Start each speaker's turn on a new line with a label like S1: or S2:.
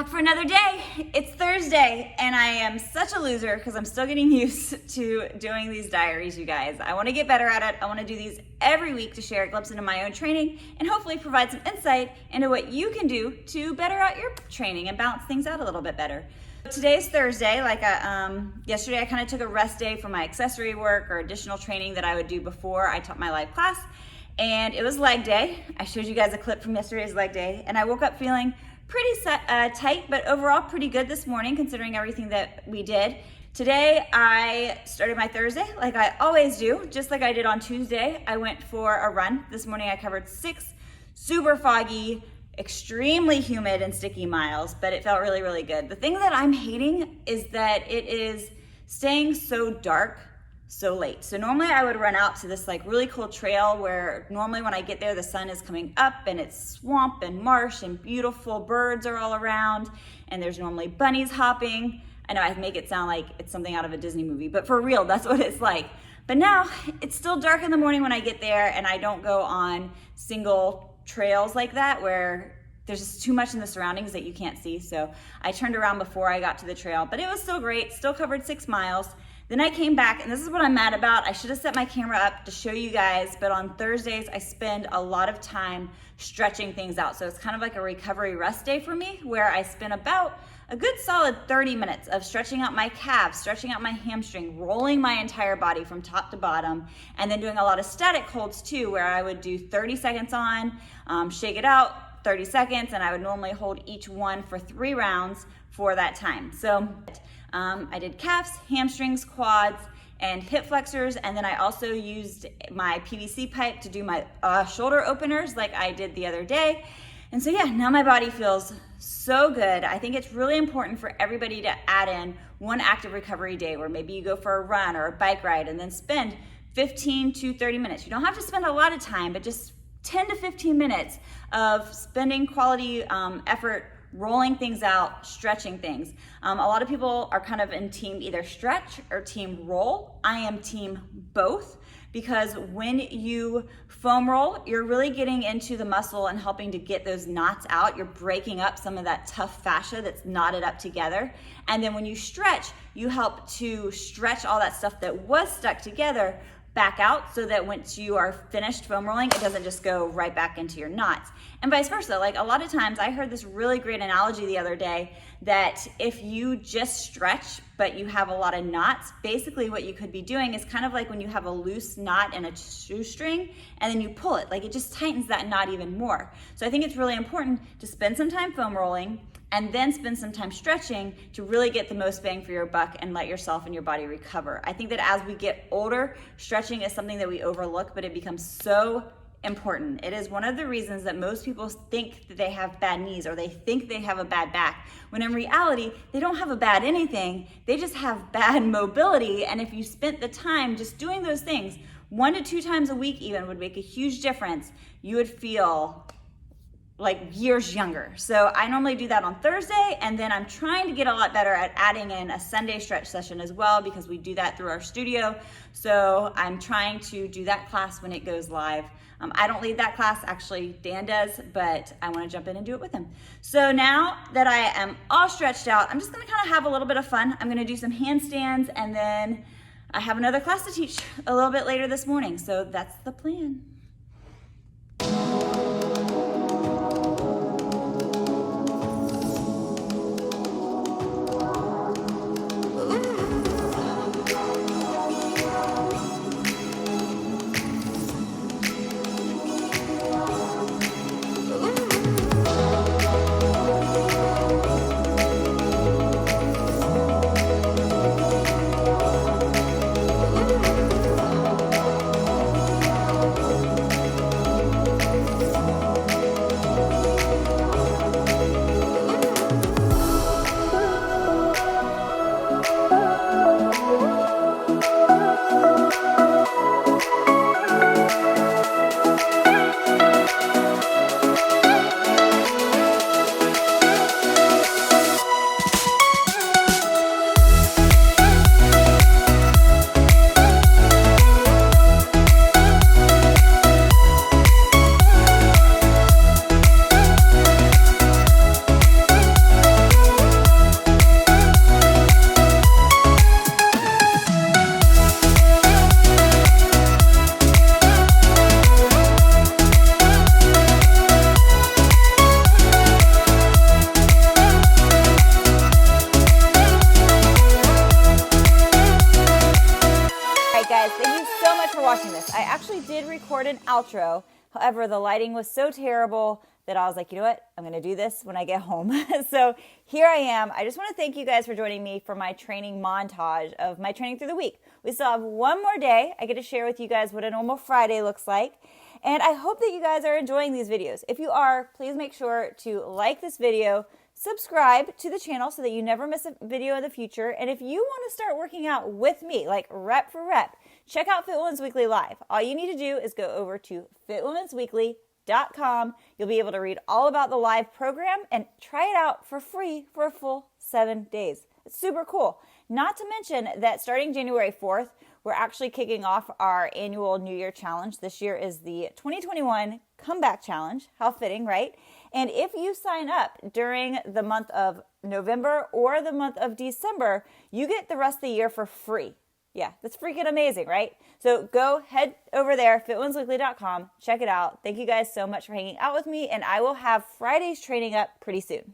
S1: Back for another day. It's Thursday and I am such a loser because I'm still getting used to doing these diaries, you guys. I want to get better at it. I want to do these every week to share a glimpse into my own training and hopefully provide some insight into what you can do to better out your training and balance things out a little bit better. Today's Thursday. Yesterday I kind of took a rest day from my accessory work or additional training that I would do before I taught my live class, and it was leg day. I showed you guys a clip from yesterday's leg day, and I woke up feeling pretty tight, but overall pretty good this morning considering everything that we did. Today I started my Thursday like I always do, just like I did on Tuesday. I went for a run. This morning I covered 6 super foggy, extremely humid and sticky miles, but it felt really, really good. The thing that I'm hating is that it is staying so dark so late. So normally I would run out to this like really cool trail where normally when I get there the sun is coming up and it's swamp and marsh and beautiful birds are all around and there's normally bunnies hopping. I know I make it sound like it's something out of a Disney movie, but for real, that's what it's like. But now it's still dark in the morning when I get there and I don't go on single trails like that where there's just too much in the surroundings that you can't see. So I turned around before I got to the trail, but it was still great, still covered 6 miles. Then I came back, and this is what I'm mad about. I should have set my camera up to show you guys, but on Thursdays, I spend a lot of time stretching things out. So it's kind of like a recovery rest day for me, where I spend about a good solid 30 minutes of stretching out my calves, stretching out my hamstring, rolling my entire body from top to bottom, and then doing a lot of static holds too, where I would do 30 seconds on, shake it out, 30 seconds, and I would normally hold each one for 3 rounds for that time. So I did calves, hamstrings, quads, and hip flexors, and then I also used my PVC pipe to do my shoulder openers like I did the other day. And so yeah, now my body feels so good. I think it's really important for everybody to add in one active recovery day where maybe you go for a run or a bike ride and then spend 15 to 30 minutes. You don't have to spend a lot of time, but just 10 to 15 minutes of spending quality effort rolling things out, stretching things. A lot of people are kind of in team either stretch or team roll. I am team both, because when you foam roll, you're really getting into the muscle and helping to get those knots out. You're breaking up some of that tough fascia that's knotted up together. And then when you stretch, you help to stretch all that stuff that was stuck together back out, so that once you are finished foam rolling, it doesn't just go right back into your knots. And vice versa. Like a lot of times I heard this really great analogy the other day that if you just stretch but you have a lot of knots, basically what you could be doing is kind of like when you have a loose knot in a shoestring and then you pull it, like it just tightens that knot even more. So I think it's really important to spend some time foam rolling and then spend some time stretching to really get the most bang for your buck and let yourself and your body recover. I think that as we get older, stretching is something that we overlook, but it becomes so important. It is one of the reasons that most people think that they have bad knees or they think they have a bad back, when in reality, they don't have a bad anything, they just have bad mobility. And if you spent the time just doing those things, 1 to 2 times a week even would make a huge difference. You would feel like years younger. So I normally do that on Thursday, and then I'm trying to get a lot better at adding in a Sunday stretch session as well, because we do that through our studio. So I'm trying to do that class when it goes live. I don't lead that class, actually Dan does, but I want to jump in and do it with him. So now that I am all stretched out, I'm just going to kind of have a little bit of fun. I'm going to do some handstands, and then I have another class to teach a little bit later this morning. So that's the plan. I actually did record an outro. However, the lighting was so terrible that I was like, you know what? I'm going to do this when I get home. So here I am. I just want to thank you guys for joining me for my training montage of my training through the week. We still have one more day. I get to share with you guys what a normal Friday looks like. And I hope that you guys are enjoying these videos. If you are, please make sure to like this video, subscribe to the channel so that you never miss a video in the future. And if you want to start working out with me, like rep for rep, check out Fit Women's Weekly Live. All you need to do is go over to fitwomensweekly.com. You'll be able to read all about the live program and try it out for free for a full 7 days. It's super cool. Not to mention that starting January 4th, we're actually kicking off our annual New Year challenge. This year is the 2021 Comeback Challenge. How fitting, right? And if you sign up during the month of November or the month of December, you get the rest of the year for free. Yeah, that's freaking amazing, right? So go head over there, fitwomensweekly.com, check it out. Thank you guys so much for hanging out with me, and I will have Friday's training up pretty soon.